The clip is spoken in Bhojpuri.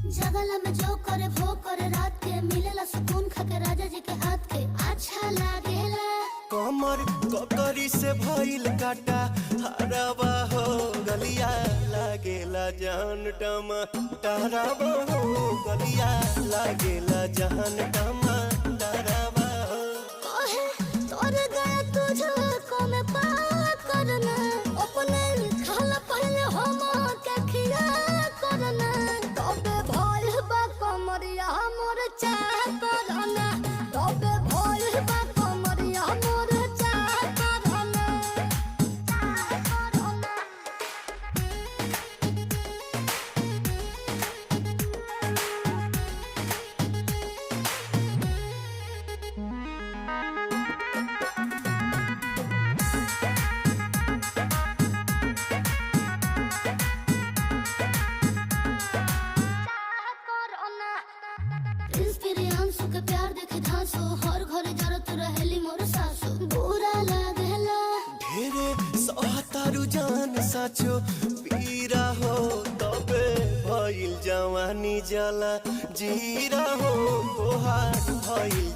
जगला में जो करे वो करे रात के मिलेला सुकून खाके राजा जी के हाथ के अच्छा लागेला। कमर ककरी से भइल काटा हराबा हो गलिया लागेला जान टमा डराबा हो गलिया लागेला जान टमा डराबा हो। कहे तोर गया तुझको मैं पार करना अपने खाला पहले हम के खिया करना तबे भइल बा कमरिया मोर चाह करना तबे भइल बा कमरिया मोर चाह करना इंस्पिरियांसु के प्यार देखे धांसो हर घरे जरत रहेली मोर सासु बुरा लागेला। ढेरे सहतारू जान साचो पीरा हो तबे भइल जवानी जला जीरा हो तोहार भइल